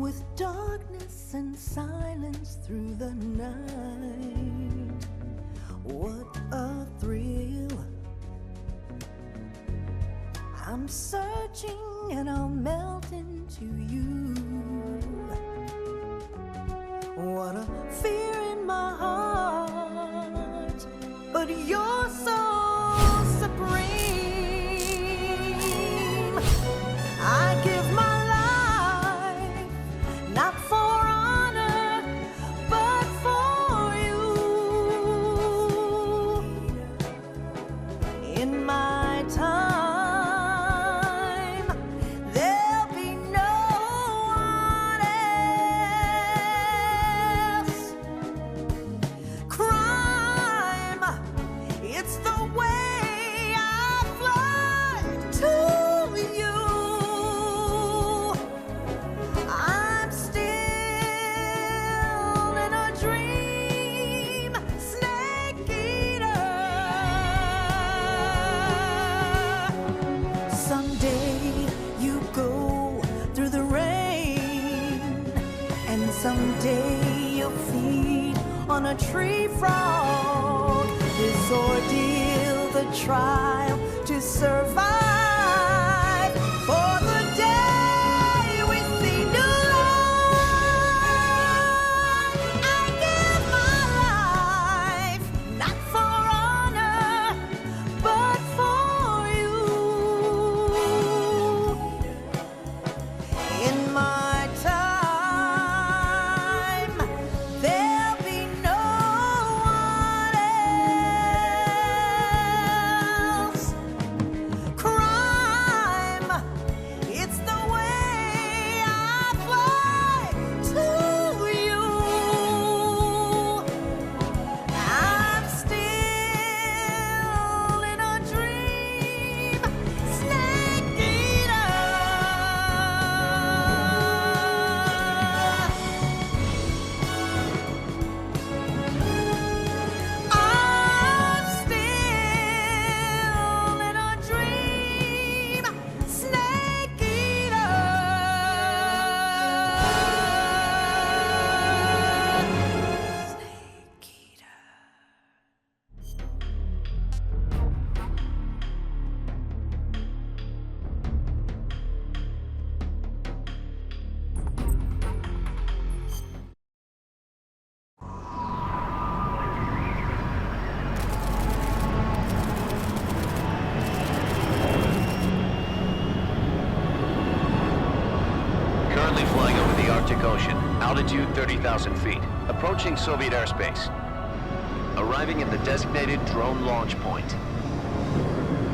with darkness and silence through the night. What a thrill. I'm searching and I'll melt into you. What a fear in my heart, but you're so supreme. I give my life, not for honor, but for you. In my time, there'll be no one else. Crime, it's the way I fly to you. I'm still in a dream, snake eater. Someday you go through the rain, and someday you'll feed on a tree frog. This ordeal, the trial to survive, for the day we see new light. I give my life, not for honor, but for you. In my time, there'll be no one else. Crime, it's the way I fly to you. I'm still in a dream, snake eater. I'm still in a dream, snake eater. Snake eater. Currently flying over the Arctic Ocean, altitude 30,000 feet, approaching Soviet airspace. Arriving at the designated drone launch point.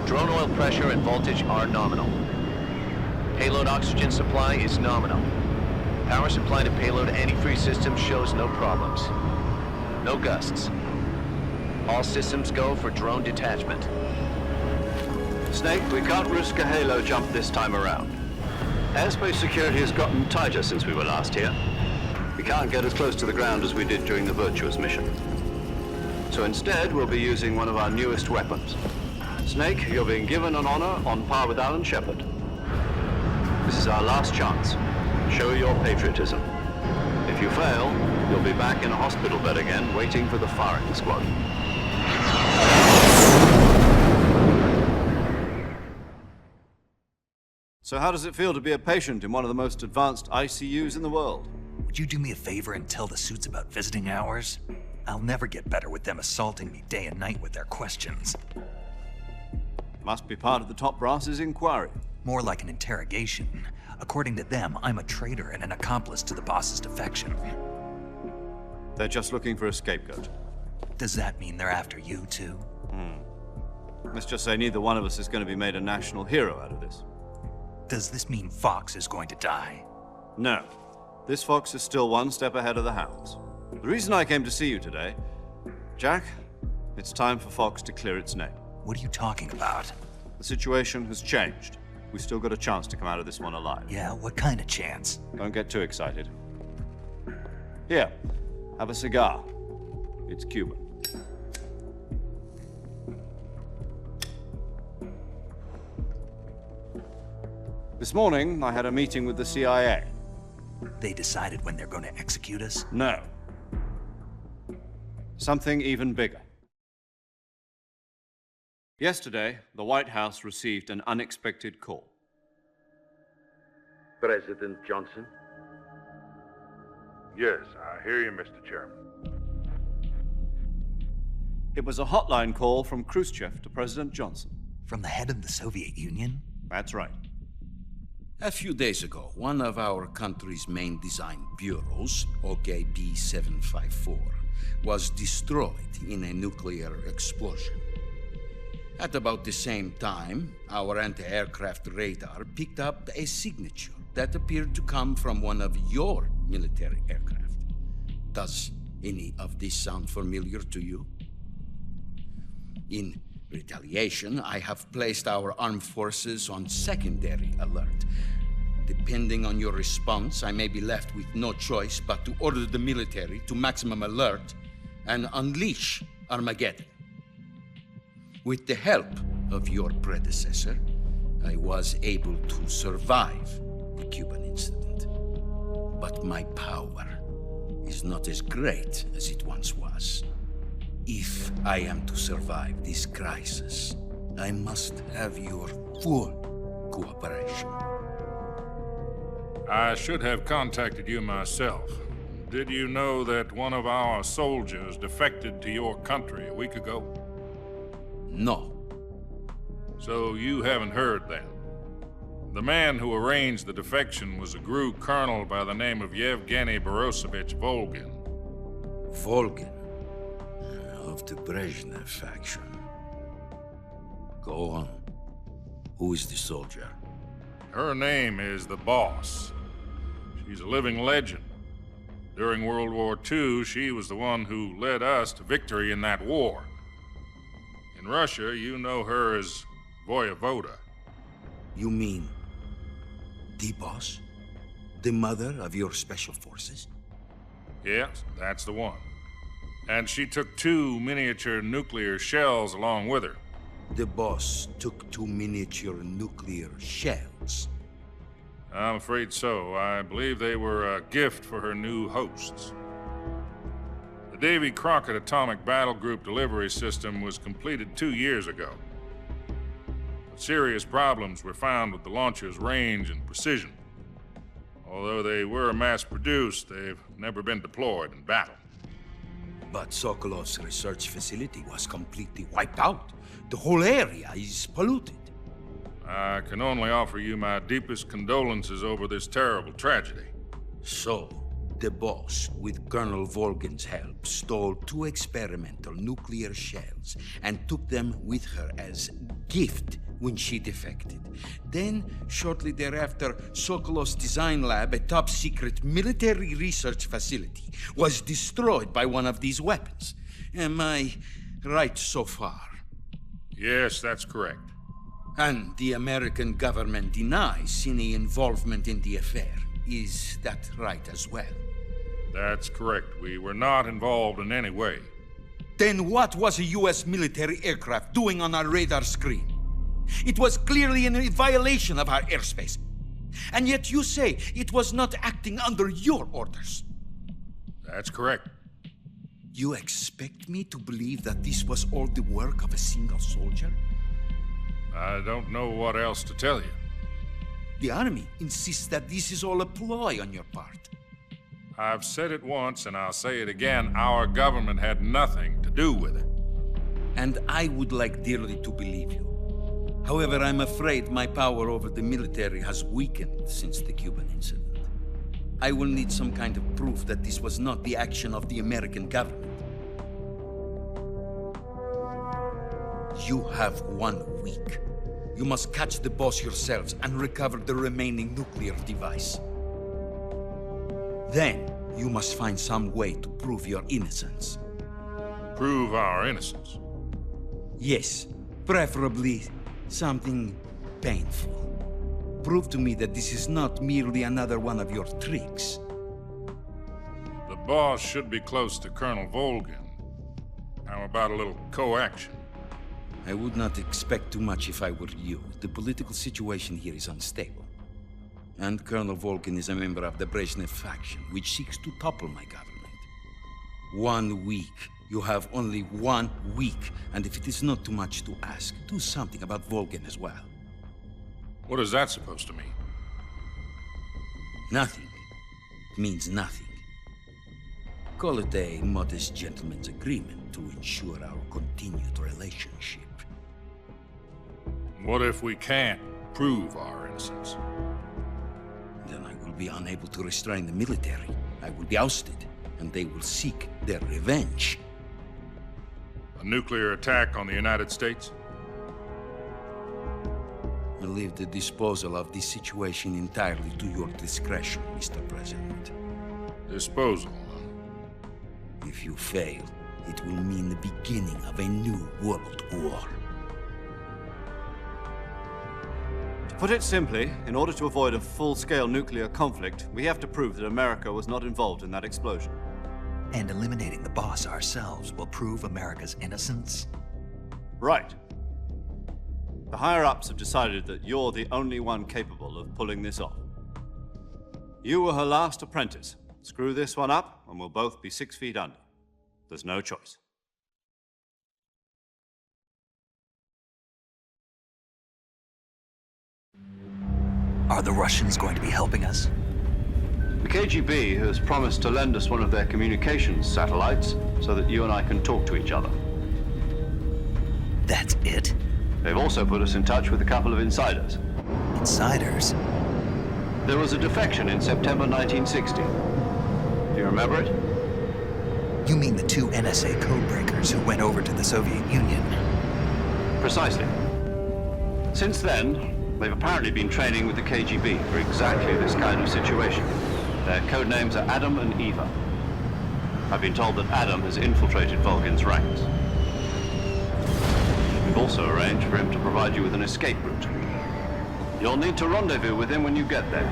Drone oil pressure and voltage are nominal. Payload oxygen supply is nominal. Power supply to payload antifreeze system shows no problems. No gusts. All systems go for drone detachment. Snake, we can't risk a halo jump this time around. Airspace security has gotten tighter since we were last here. We can't get as close to the ground as we did during the Virtuous mission. So instead, we'll be using one of our newest weapons. Snake, you're being given an honor on par with Alan Shepard. This is our last chance. Show your patriotism. If you fail, you'll be back in a hospital bed again, waiting for the firing squad. So how does it feel to be a patient in one of the most advanced ICUs in the world? Would you do me a favor and tell the suits about visiting hours? I'll never get better with them assaulting me day and night with their questions. Must be part of the top brass's inquiry. More like an interrogation. According to them, I'm a traitor and an accomplice to the boss's defection. They're just looking for a scapegoat. Does that mean they're after you too? Let's just say neither one of us is going to be made a national hero out of this. Does this mean Fox is going to die? No. This fox is still one step ahead of the hounds. The reason I came to see you today, Jack, it's time for Fox to clear its name. What are you talking about? The situation has changed. We've still got a chance to come out of this one alive. Yeah, what kind of chance? Don't get too excited. Here, have a cigar. It's Cuban. This morning, I had a meeting with the CIA. They decided when they're going to execute us? No. Something even bigger. Yesterday, the White House received an unexpected call. President Johnson? Yes, I hear you, Mr. Chairman. It was a hotline call from Khrushchev to President Johnson. From the head of the Soviet Union? That's right. A few days ago, one of our country's main design bureaus, OKB 754, was destroyed in a nuclear explosion. At about the same time, our anti-aircraft radar picked up a signature that appeared to come from one of your military aircraft. Does any of this sound familiar to you? In retaliation, I have placed our armed forces on secondary alert. Depending on your response, I may be left with no choice but to order the military to maximum alert and unleash Armageddon. With the help of your predecessor, I was able to survive the Cuban incident. But my power is not as great as it once was. If I am to survive this crisis, I must have your full cooperation. I should have contacted you myself. Did you know that one of our soldiers defected to your country a week ago? No. So you haven't heard then. The man who arranged the defection was a GRU colonel by the name of Yevgeny Borosovich Volgin. Volgin, of the Brezhnev faction. Go on. Who is the soldier? Her name is the Boss. She's a living legend. During World War II, she was the one who led us to victory in that war. In Russia, you know her as Voyevoda. You mean the Boss? The mother of your special forces? Yes, that's the one. And she took 2 miniature nuclear shells along with her. The Boss took 2 miniature nuclear shells. I'm afraid so. I believe they were a gift for her new hosts. The Davy Crockett Atomic Battle Group delivery system was completed 2 years ago. But serious problems were found with the launcher's range and precision. Although they were mass-produced, they've never been deployed in battle. But Sokolow's research facility was completely wiped out. The whole area is polluted. I can only offer you my deepest condolences over this terrible tragedy. So, the Boss, with Colonel Volgin's help, stole 2 experimental nuclear shells and took them with her as gift when she defected. Then, shortly thereafter, Sokolov's design lab, a top-secret military research facility, was destroyed by one of these weapons. Am I right so far? Yes, that's correct. And the American government denies any involvement in the affair. Is that right as well? That's correct. We were not involved in any way. Then what was a U.S. military aircraft doing on our radar screen? It was clearly in violation of our airspace. And yet you say it was not acting under your orders. That's correct. You expect me to believe that this was all the work of a single soldier? I don't know what else to tell you. The Army insists that this is all a ploy on your part. I've said it once, and I'll say it again. Our government had nothing to do with it. And I would like dearly to believe you. However, I'm afraid my power over the military has weakened since the Cuban incident. I will need some kind of proof that this was not the action of the American government. You have 1 week. You must catch the Boss yourselves and recover the remaining nuclear device. Then, you must find some way to prove your innocence. Prove our innocence. Yes, preferably something painful. Prove to me that this is not merely another one of your tricks. The Boss should be close to Colonel Volgin. How about a little co-action? I would not expect too much if I were you. The political situation here is unstable. And Colonel Volkin is a member of the Brezhnev faction, which seeks to topple my government. 1 week. You have only 1 week, and if it is not too much to ask, do something about Volkin as well. What is that supposed to mean? Nothing. It means nothing. Call it a modest gentleman's agreement to ensure our continued relationship. What if we can't prove our innocence? Then I will be unable to restrain the military. I will be ousted, and they will seek their revenge. A nuclear attack on the United States? I leave the disposal of this situation entirely to your discretion, Mr. President. Disposal, huh? If you fail, it will mean the beginning of a new world war. To put it simply, in order to avoid a full-scale nuclear conflict, we have to prove that America was not involved in that explosion. And eliminating the boss ourselves will prove America's innocence? Right. The higher-ups have decided that you're the only one capable of pulling this off. You were her last apprentice. Screw this one up, and we'll both be 6 feet under. There's no choice. Are the Russians going to be helping us? The KGB has promised to lend us one of their communications satellites so that you and I can talk to each other. That's it? They've also put us in touch with a couple of insiders. Insiders? There was a defection in September 1960. Do you remember it? You mean the 2 NSA codebreakers who went over to the Soviet Union? Precisely. Since then, they've apparently been training with the KGB for exactly this kind of situation. Their code names are Adam and Eva. I've been told that Adam has infiltrated Volkin's ranks. We've also arranged for him to provide you with an escape route. You'll need to rendezvous with him when you get there.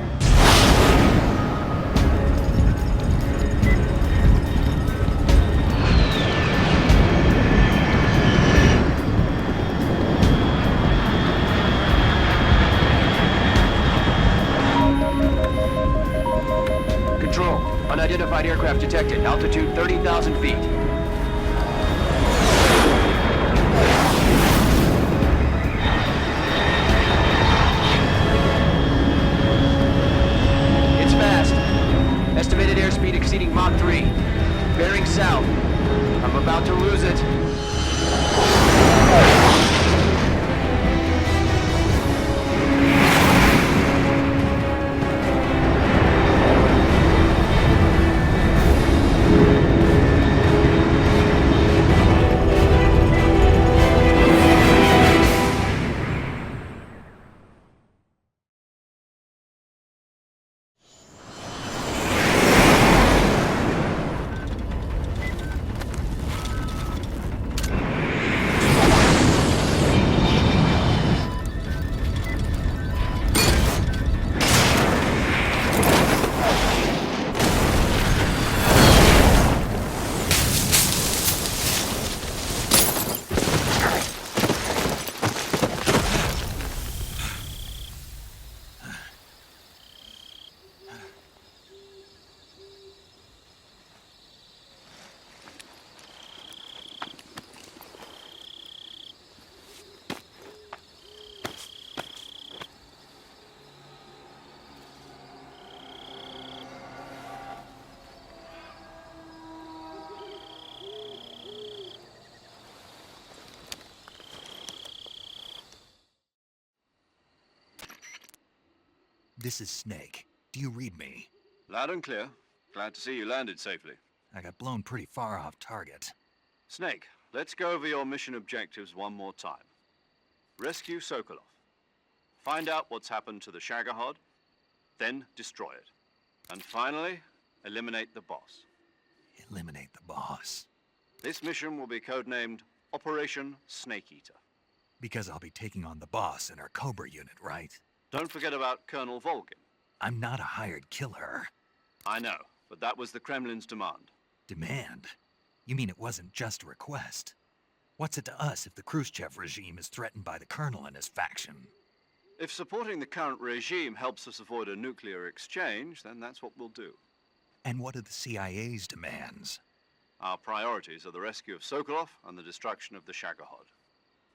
Control, unidentified aircraft detected. Altitude 30,000 feet. It's fast. Estimated airspeed exceeding Mach 3. Bearing south. I'm about to lose it. This is Snake. Do you read me? Loud and clear. Glad to see you landed safely. I got blown pretty far off target. Snake, let's go over your mission objectives one more time. Rescue Sokolov. Find out what's happened to the Shagohod, then destroy it. And finally, eliminate the boss. Eliminate the boss. This mission will be codenamed Operation Snake Eater. Because I'll be taking on the boss in our Cobra unit, right? Don't forget about Colonel Volkin. I'm not a hired killer. I know, but that was the Kremlin's demand. Demand? You mean it wasn't just a request? What's it to us if the Khrushchev regime is threatened by the Colonel and his faction? If supporting the current regime helps us avoid a nuclear exchange, then that's what we'll do. And what are the CIA's demands? Our priorities are the rescue of Sokolov and the destruction of the Shagohod.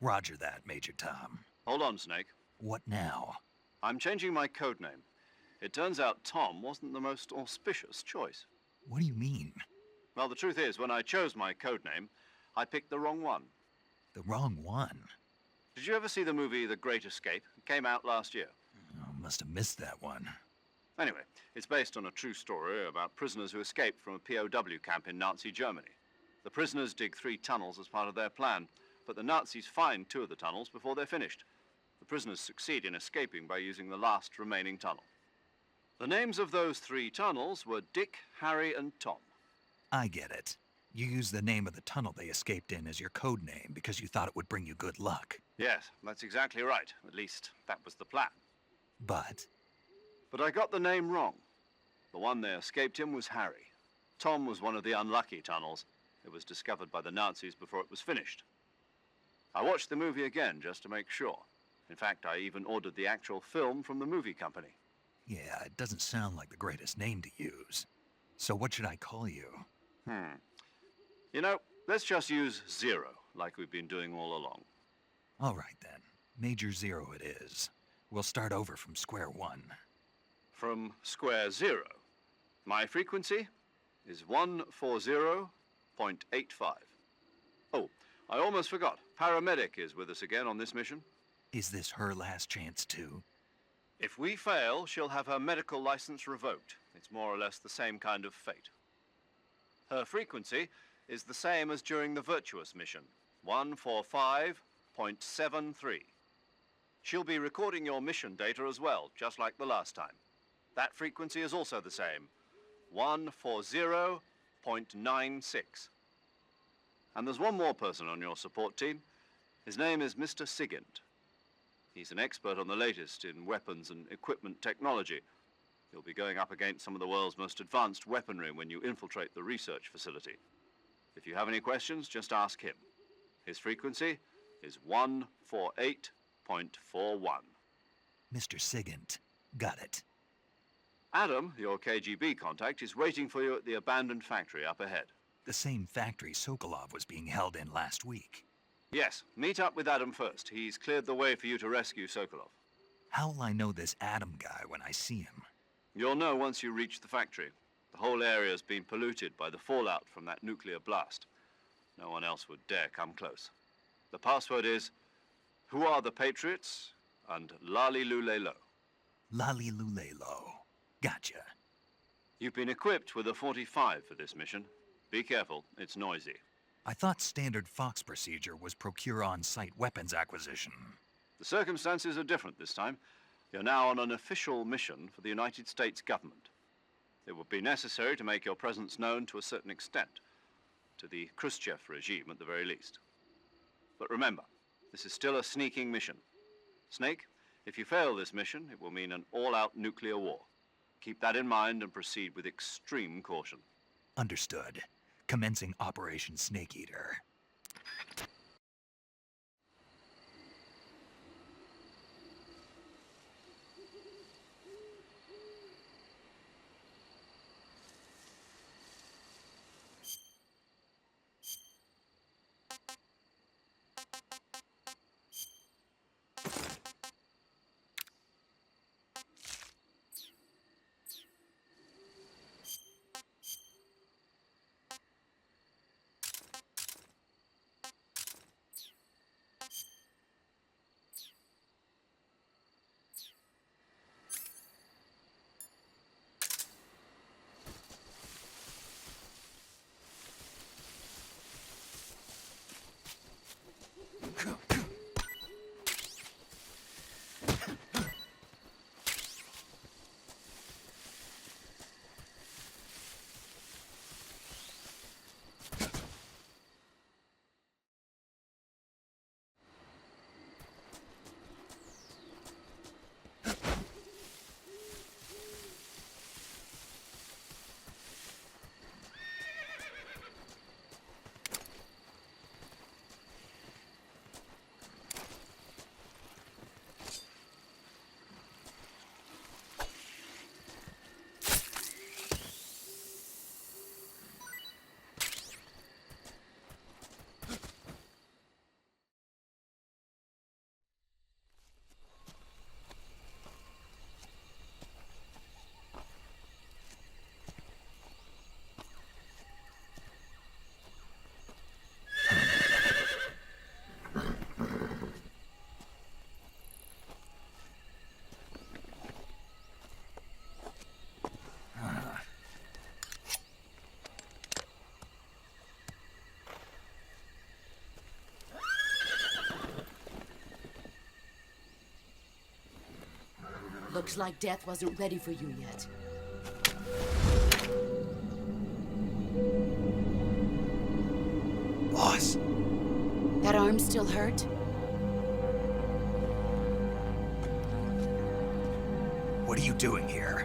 Roger that, Major Tom. Hold on, Snake. What now? I'm changing my code name. It turns out Tom wasn't the most auspicious choice. What do you mean? Well, the truth is, when I chose my code name, I picked the wrong one. The wrong one? Did you ever see the movie The Great Escape? It came out last year. Oh, must have missed that one. Anyway, it's based on a true story about prisoners who escaped from a POW camp in Nazi Germany. The prisoners dig 3 tunnels as part of their plan, but the Nazis find 2 of the tunnels before they're finished. The prisoners succeed in escaping by using the last remaining tunnel. The names of those 3 tunnels were Dick, Harry, and Tom. I get it. You used the name of the tunnel they escaped in as your code name because you thought it would bring you good luck. Yes, that's exactly right. At least, that was the plan. But But I got the name wrong. The one they escaped in was Harry. Tom was one of the unlucky tunnels. It was discovered by the Nazis before it was finished. I watched the movie again just to make sure. In fact, I even ordered the actual film from the movie company. yeah, it doesn't sound like the greatest name to use. So what should I call you? You know, let's just use Zero, like we've been doing all along. All right then. Major Zero it is. We'll start over from square one. From square 0. My frequency is 140.85. Oh, I almost forgot. Paramedic is with us again on this mission. Is this her last chance too? If we fail, she'll have her medical license revoked. It's more or less the same kind of fate. Her frequency is the same as during the Virtuous mission, 145.73. She'll be recording your mission data as well, just like the last time. That frequency is also the same, 140.96. And there's one more person on your support team. His name is Mr. Sigint. He's an expert on the latest in weapons and equipment technology. You'll be going up against some of the world's most advanced weaponry when you infiltrate the research facility. If you have any questions, just ask him. His frequency is 148.41. Mr. Sigint. Got it. Adam, your KGB contact, is waiting for you at the abandoned factory up ahead. The same factory Sokolov was being held in last week. Yes, meet up with Adam first. He's cleared the way for you to rescue Sokolov. How will I know this Adam guy when I see him? You'll know once you reach the factory. The whole area's been polluted by the fallout from that nuclear blast. No one else would dare come close. The password is, "Who are the Patriots?" and "Lali Lule Lo." Lali Lulelo. Gotcha. You've been equipped with a 45 for this mission. Be careful, it's noisy. I thought standard Fox procedure was procure on-site weapons acquisition. The circumstances are different this time. You're now on an official mission for the United States government. It would be necessary to make your presence known to a certain extent, to the Khrushchev regime at the very least. But remember, this is still a sneaking mission. Snake, if you fail this mission, it will mean an all-out nuclear war. Keep that in mind and proceed with extreme caution. Understood. Commencing Operation Snake Eater. Looks like death wasn't ready for you yet. Boss, That arm still hurt? what are you doing here?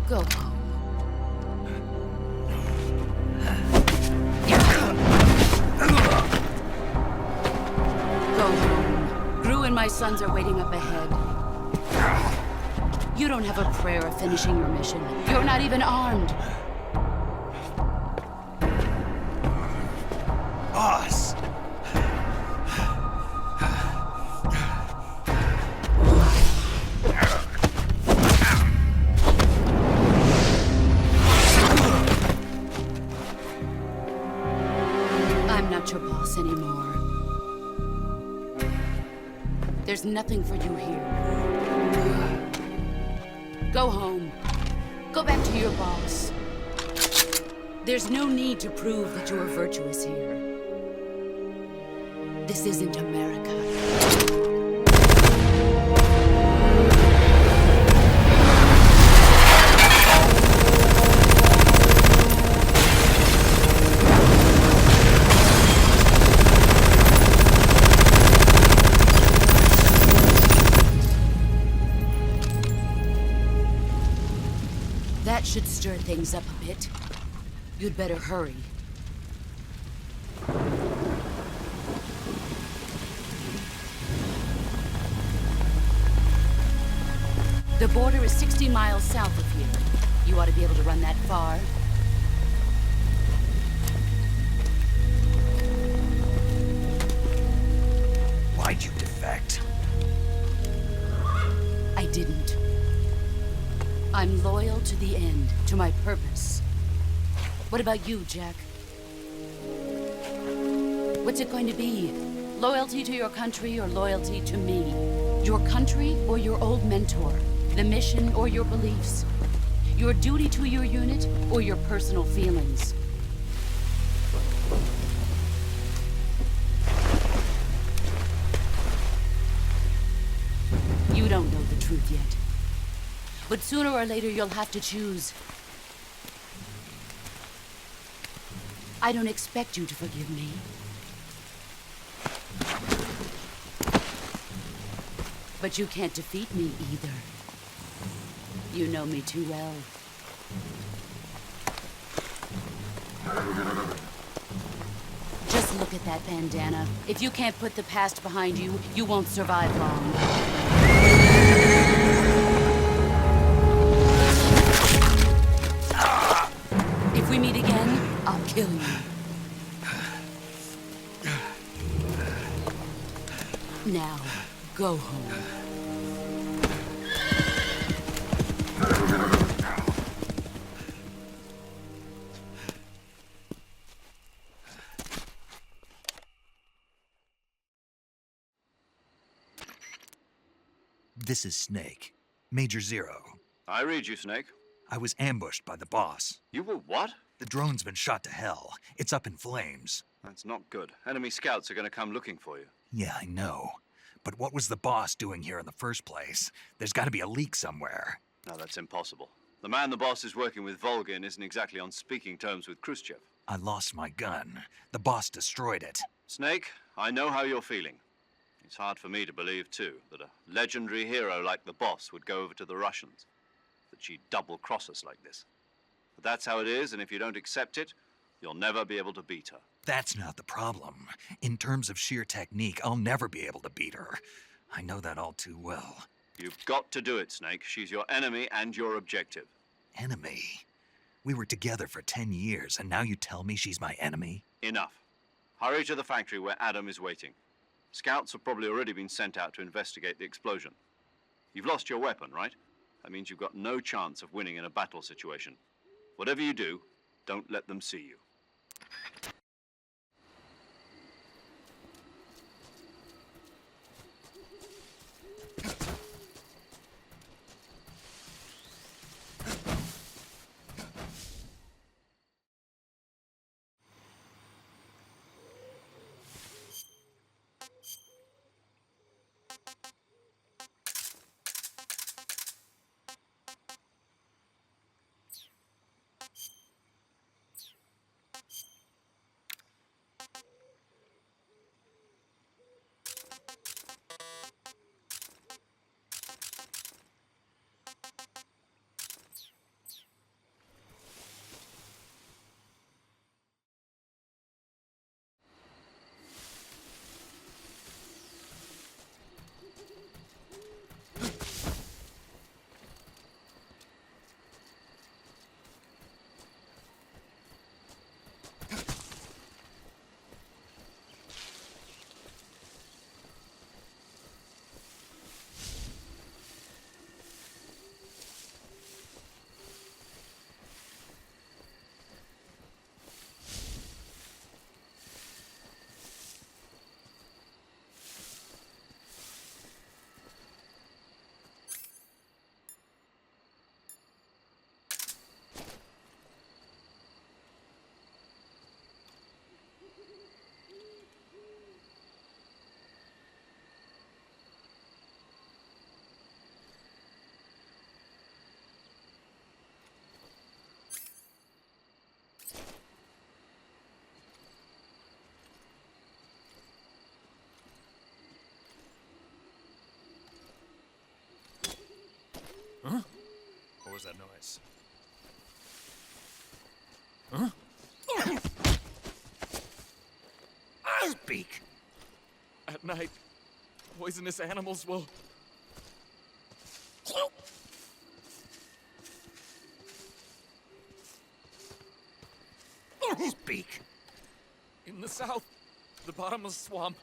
Go home. Go home. Gru and my sons are waiting up ahead. You don't have a prayer of finishing your mission. You're not even armed. Boss! I'm not your boss anymore. There's nothing for you here. Go home. Go back to your boss. There's no need to prove that you are virtuous here. This isn't America. That should stir things up a bit. You'd better hurry. The border is 60 miles south of here. You ought to be able to run that far. Why'd you defect? I didn't. I'm loyal to the end, to my purpose. What about you, Jack? What's it going to be? Loyalty to your country or loyalty to me? Your country or your old mentor? The mission or your beliefs? Your duty to your unit or your personal feelings? You don't know the truth yet. But sooner or later you'll have to choose. I don't expect you to forgive me. But you can't defeat me either. You know me too well. Just look at that bandana. If you can't put the past behind you, you won't survive long. If we meet again, I'll kill you. Now, go home. This is Snake. Major Zero. I read you, Snake. I was ambushed by the boss. You were what? The drone's been shot to hell. It's up in flames. That's not good. Enemy scouts are going to come looking for you. Yeah, I know. But what was the boss doing here in the first place? There's got to be a leak somewhere. No, that's impossible. The man the boss is working with, Volgin, isn't exactly on speaking terms with Khrushchev. I lost my gun. The boss destroyed it. Snake, I know how you're feeling. It's hard for me to believe, too, that a legendary hero like the boss would go over to the Russians. That she'd double-cross us like this. But that's how it is, and if you don't accept it, you'll never be able to beat her. That's not the problem. In terms of sheer technique, I'll never be able to beat her. I know that all too well. You've got to do it, Snake. She's your enemy and your objective. Enemy? We were together for 10 years, and now you tell me she's my enemy? Enough. Hurry to the factory where Adam is waiting. Scouts have probably already been sent out to investigate the explosion. You've lost your weapon, right? That means you've got no chance of winning in a battle situation. Whatever you do, don't let them see you. was that noise? Huh? Speak! At night, poisonous animals will... Speak! In the south, the bottomless swamp.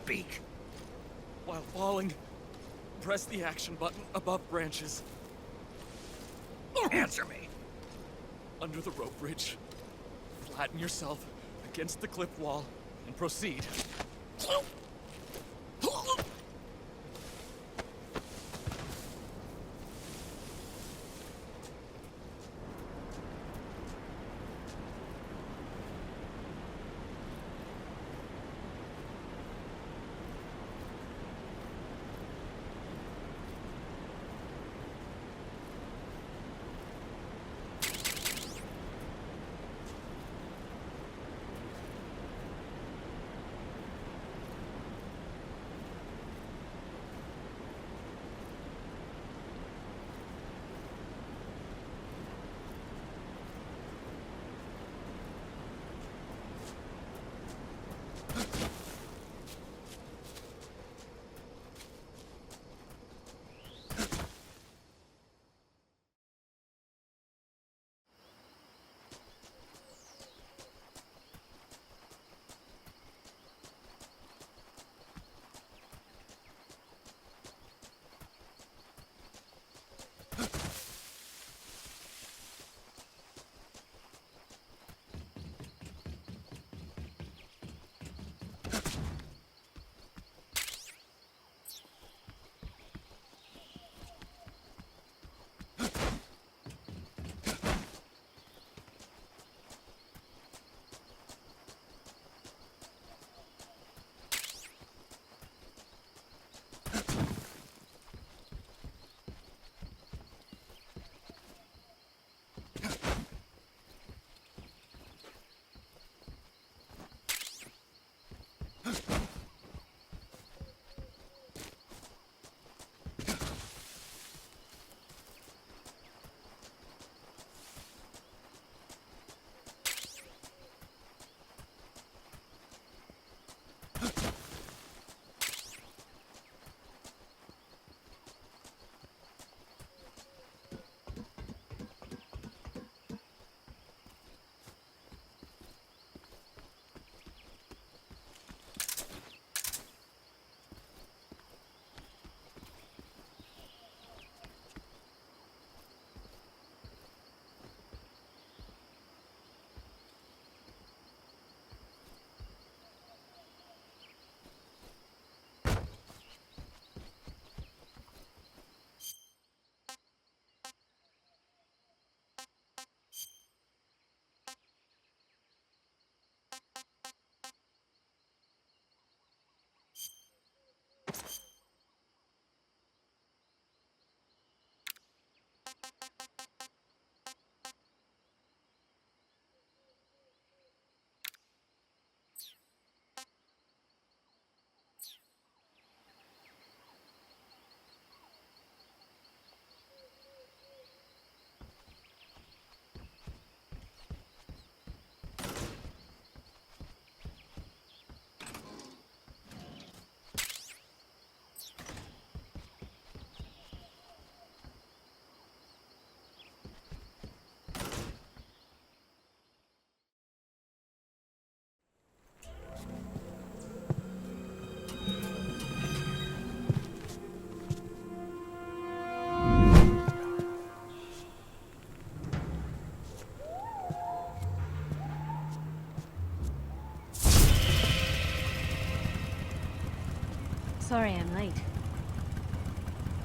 Speak! While falling, press the action button above branches. Answer me. Under the rope bridge. Flatten yourself against the cliff wall and proceed.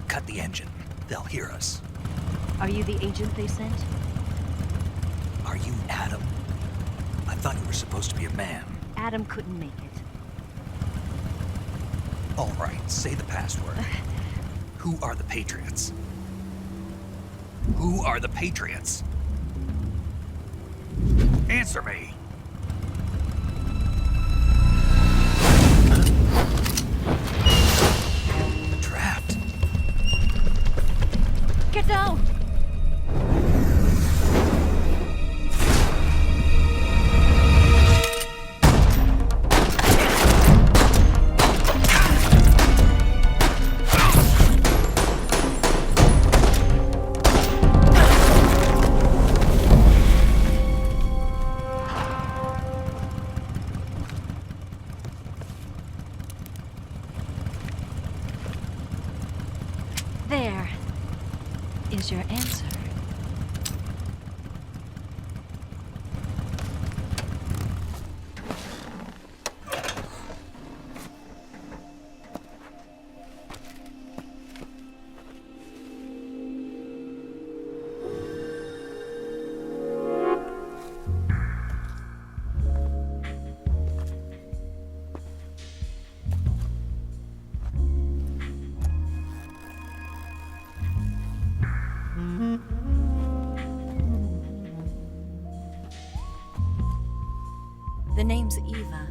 cut the engine. They'll hear us. Are you the agent they sent? Are you Adam? I thought you were supposed to be a man. Adam couldn't make it. All right, say the password. Who are the Patriots? Who are the Patriots? Answer me! Trapped. Get down! There is your answer. The name's Eva.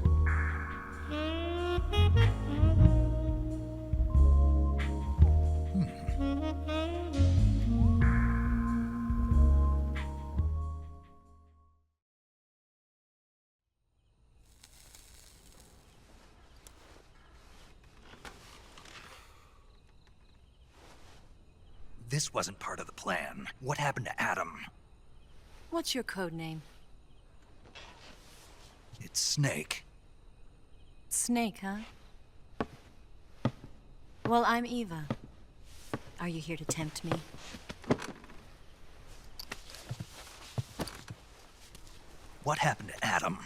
This wasn't part of the plan. What happened to Adam? What's your code name? It's Snake. Snake, huh? Well, I'm Eva. Are you here to tempt me? What happened to Adam?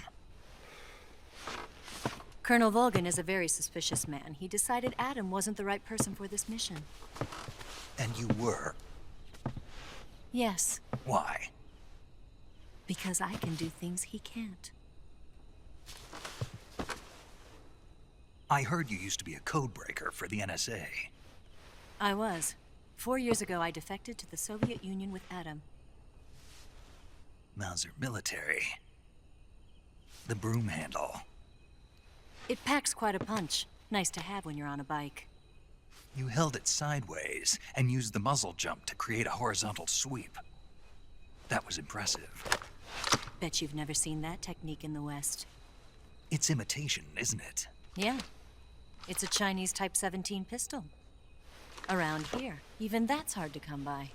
Colonel Volgan is a very suspicious man. He decided Adam wasn't the right person for this mission. And you were. Yes, Why? because I can do things he can't. I heard you used to be a codebreaker for the NSA. I was. 4 years ago, I defected to the Soviet Union with Adam. Mauser military. The broom handle. It packs quite a punch. Nice to have when you're on a bike. You held it sideways and used the muzzle jump to create a horizontal sweep. That was impressive. Bet you've never seen that technique in the West. It's imitation, isn't it? Yeah. It's a Chinese Type 17 pistol. Around here, even that's hard to come by.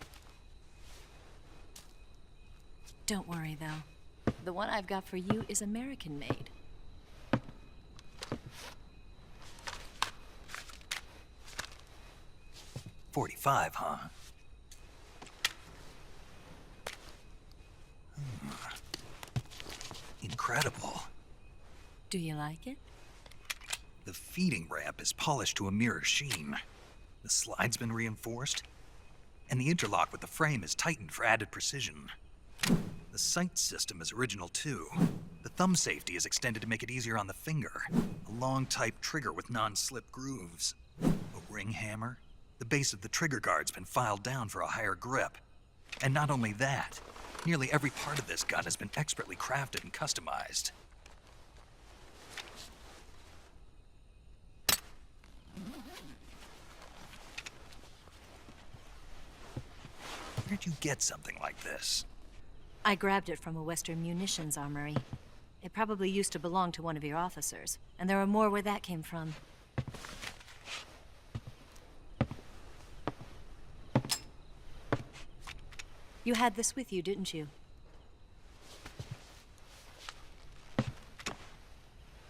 Don't worry, though. The one I've got for you is American-made. .45, huh? Incredible. Do you like it? The feeding ramp is polished to a mirror sheen. The slide's been reinforced, and the interlock with the frame is tightened for added precision. The sight system is original too. The thumb safety is extended to make it easier on the finger. A long type trigger with non-slip grooves. A ring hammer. The base of the trigger guard's been filed down for a higher grip. And not only that, nearly every part of this gun has been expertly crafted and customized. Where'd you get something like this? I grabbed it from a Western munitions armory. It probably used to belong to one of your officers, and there are more where that came from. You had this with you, didn't you?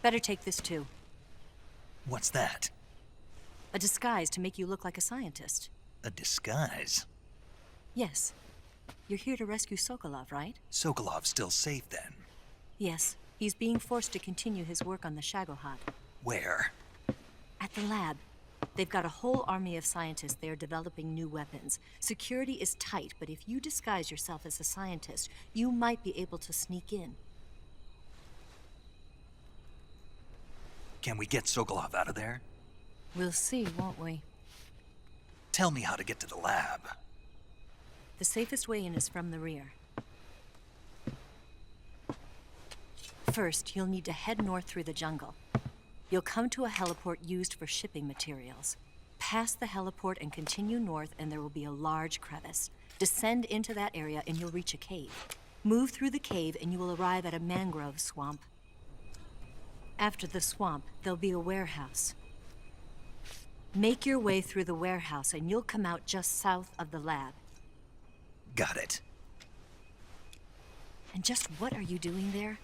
Better take this too. What's that? A disguise to make you look like a scientist. A disguise? Yes. You're here to rescue Sokolov, right? Sokolov's still safe then? Yes. He's being forced to continue his work on the Shagohod. Where? At the lab. They've got a whole army of scientists there developing new weapons. Security is tight, but if you disguise yourself as a scientist, you might be able to sneak in. Can we get Sokolov out of there? We'll see, won't we? Tell me how to get to the lab. The safest way in is from the rear. First, you'll need to head north through the jungle. You'll come to a heliport used for shipping materials. Pass the heliport and continue north, and there will be a large crevice. Descend into that area and you'll reach a cave. Move through the cave and you will arrive at a mangrove swamp. After the swamp, there'll be a warehouse. Make your way through the warehouse and you'll come out just south of the lab. Got it. And just what are you doing there?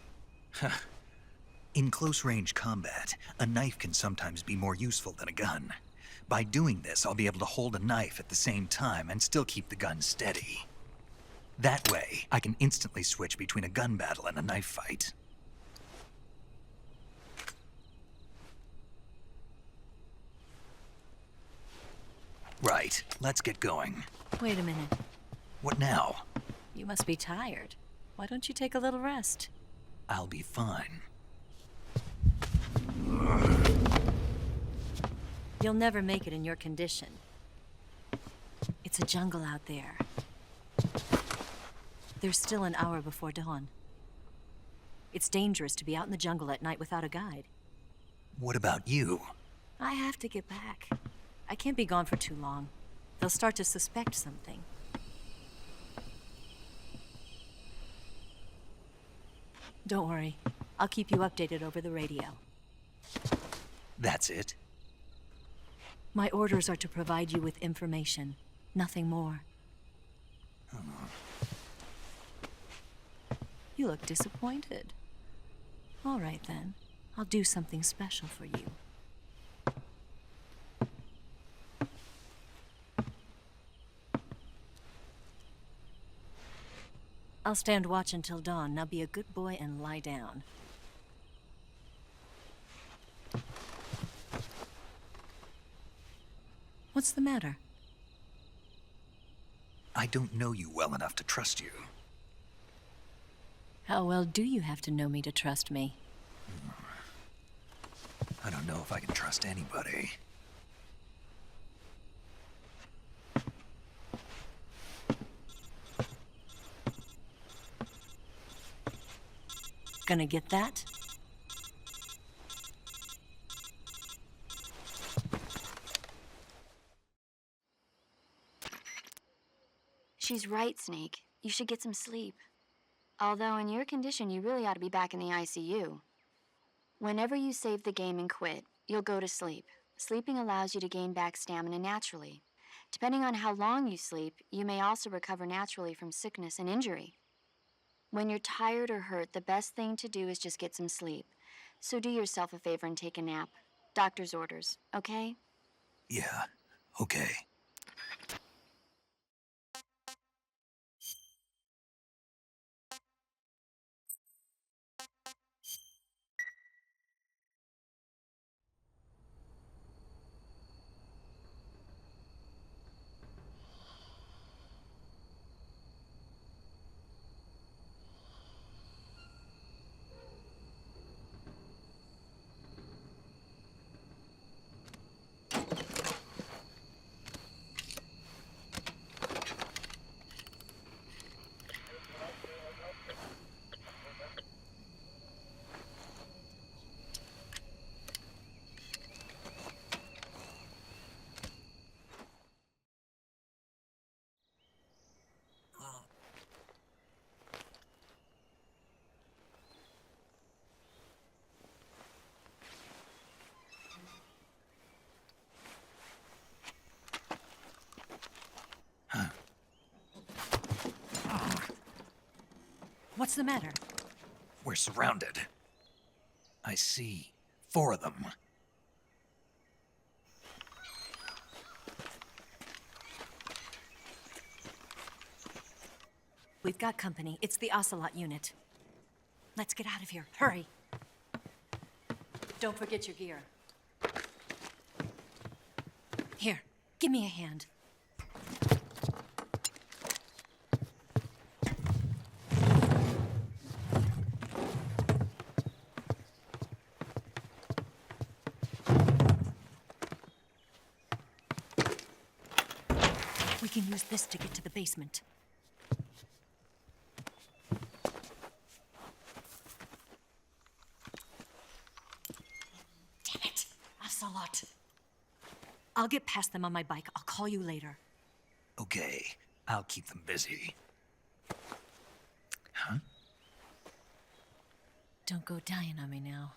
In close-range combat, a knife can sometimes be more useful than a gun. By doing this, I'll be able to hold a knife at the same time and still keep the gun steady. That way, I can instantly switch between a gun battle and a knife fight. Right, let's get going. Wait a minute. What now? You must be tired. Why don't you take a little rest? I'll be fine. You'll never make it in your condition. It's a jungle out there. There's still an hour before dawn. It's dangerous to be out in the jungle at night without a guide. What about you? I have to get back. I can't be gone for too long. They'll start to suspect something. Don't worry. I'll keep you updated over the radio. That's it? My orders are to provide you with information. Nothing more. You look disappointed. All right, then. I'll do something special for you. I'll stand watch until dawn. Now be a good boy and lie down. What's the matter? I don't know you well enough to trust you. How well do you have to know me to trust me? I don't know if I can trust anybody. Gonna get that? She's right, Snake. You should get some sleep. Although in your condition, you really ought to be back in the ICU. Whenever you save the game and quit, you'll go to sleep. Sleeping allows you to gain back stamina naturally. Depending on how long you sleep, you may also recover naturally from sickness and injury. When you're tired or hurt, the best thing to do is just get some sleep. So do yourself a favor and take a nap. Doctor's orders, okay? Yeah, okay. What's the matter? We're surrounded. I see 4 of them. We've got company. It's the Ocelot unit. Let's get out of here. Hurry. Don't forget your gear. Give me a hand. We can use this to get to the basement. Damn it, Ocelot. I'll get past them on my bike. I'll call you later. Okay, I'll keep them busy. Huh? Don't go dying on me now.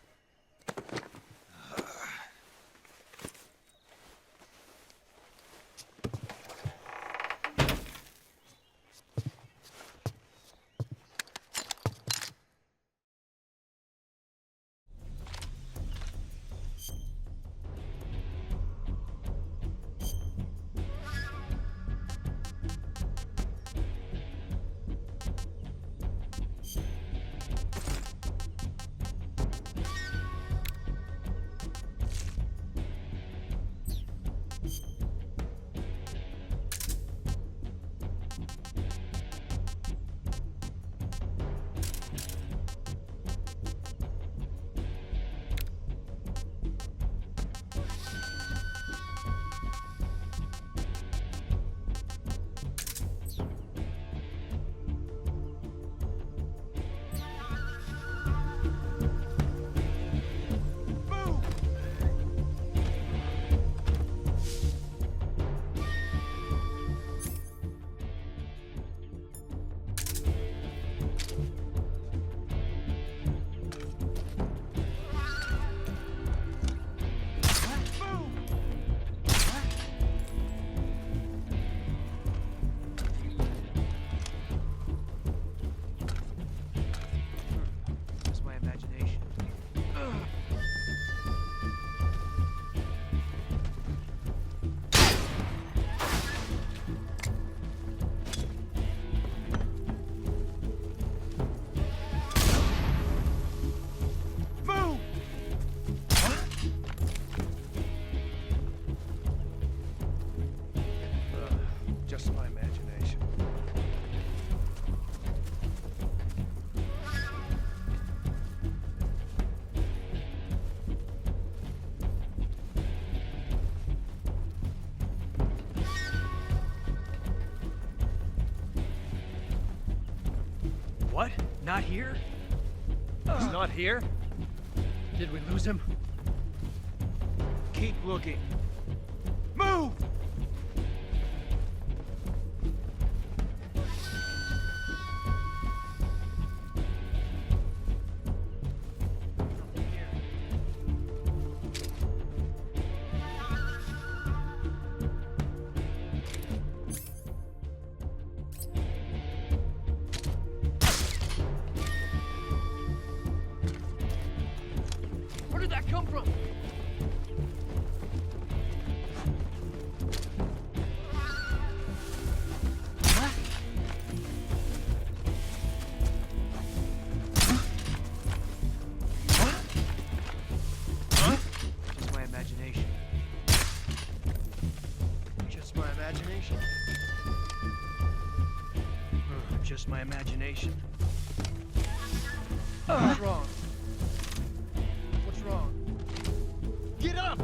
What? Not here? He's not here? Did we lose him? Keep looking. Move! Where did that come from? Just my imagination. Just my imagination. Just my imagination. What's wrong? What's wrong? Get up!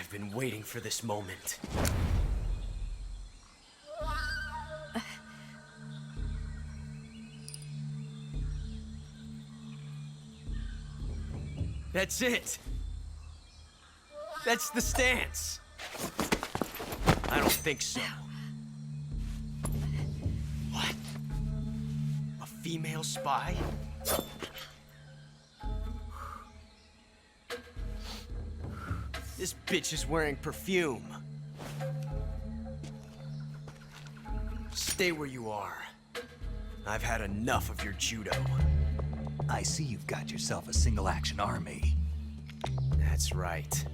I've been waiting for this moment. That's it! That's the stance! I don't think so. What? A female spy? This bitch is wearing perfume. Stay where you are. I've had enough of your judo. I see you've got yourself a single-action army. That's right.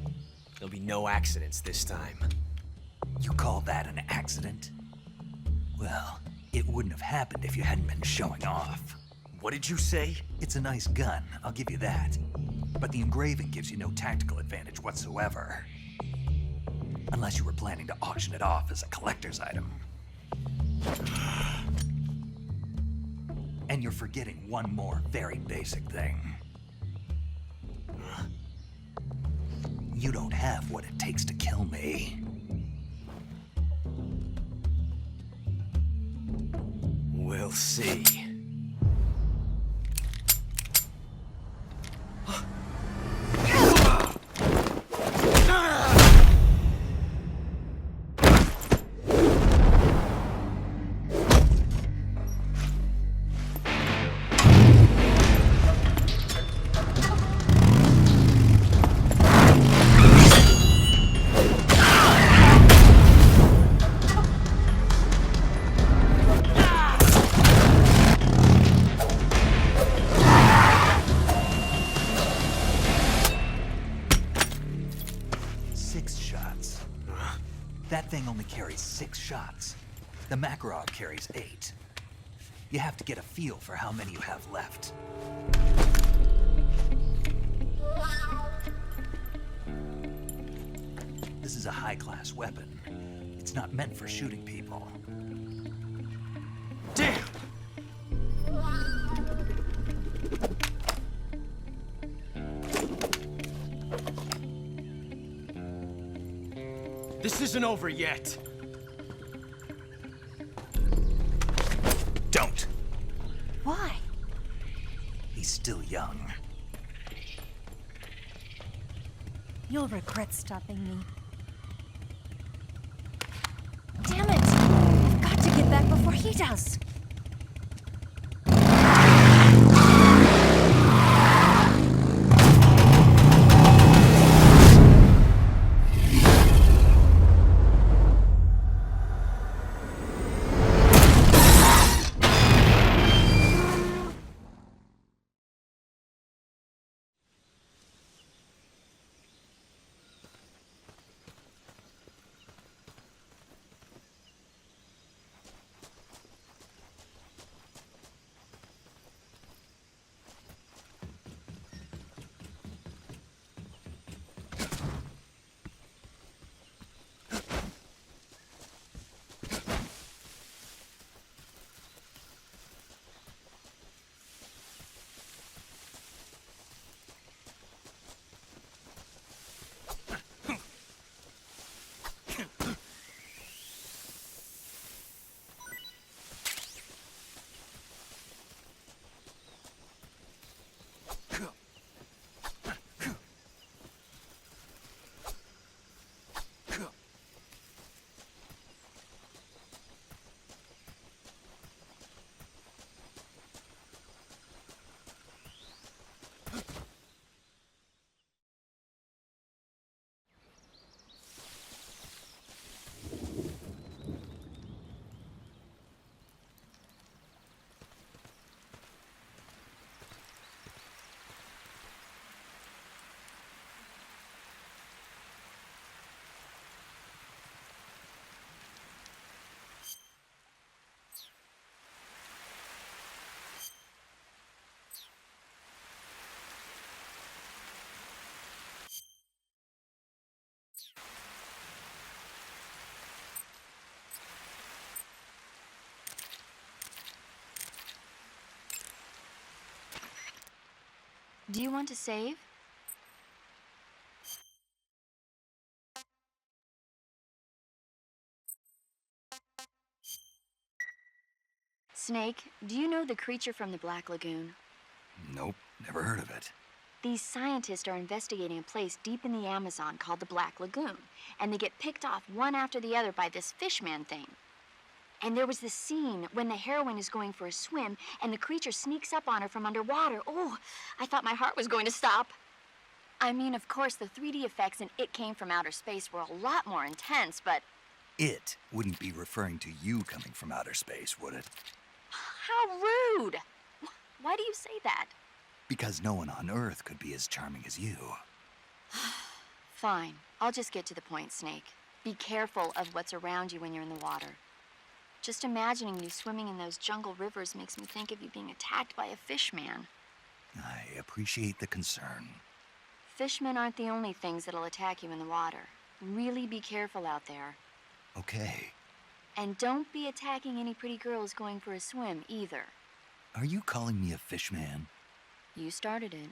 There'll be no accidents this time. You call that an accident? Well, it wouldn't have happened if you hadn't been showing off. What did you say? It's a nice gun, I'll give you that. But the engraving gives you no tactical advantage whatsoever. Unless you were planning to auction it off as a collector's item. And you're forgetting one more very basic thing. You don't have what it takes to kill me. We'll see. That thing only carries 6 shots. The Makarov carries 8. You have to get a feel for how many you have left. This is a high-class weapon. It's not meant for shooting people. Damn! This isn't over yet. Don't. Why? He's still young. You'll regret stopping me. Damn it! I've got to get back before he does. Do you want to save? Snake, do you know the creature from the Black Lagoon? Nope, never heard of it. These scientists are investigating a place deep in the Amazon called the Black Lagoon, and they get picked off one after the other by this fishman thing. And there was this scene when the heroine is going for a swim, and the creature sneaks up on her from underwater. Oh, I thought my heart was going to stop. I mean, of course, the 3D effects in It Came from Outer Space were a lot more intense, but... It wouldn't be referring to you coming from outer space, would it? How rude! Why do you say that? Because no one on Earth could be as charming as you. Fine. I'll just get to the point, Snake. Be careful of what's around you when you're in the water. Just imagining you swimming in those jungle rivers makes me think of you being attacked by a fishman. I appreciate the concern. Fishmen aren't the only things that'll attack you in the water. Really be careful out there. Okay. And don't be attacking any pretty girls going for a swim, either. Are you calling me a fishman? You started it.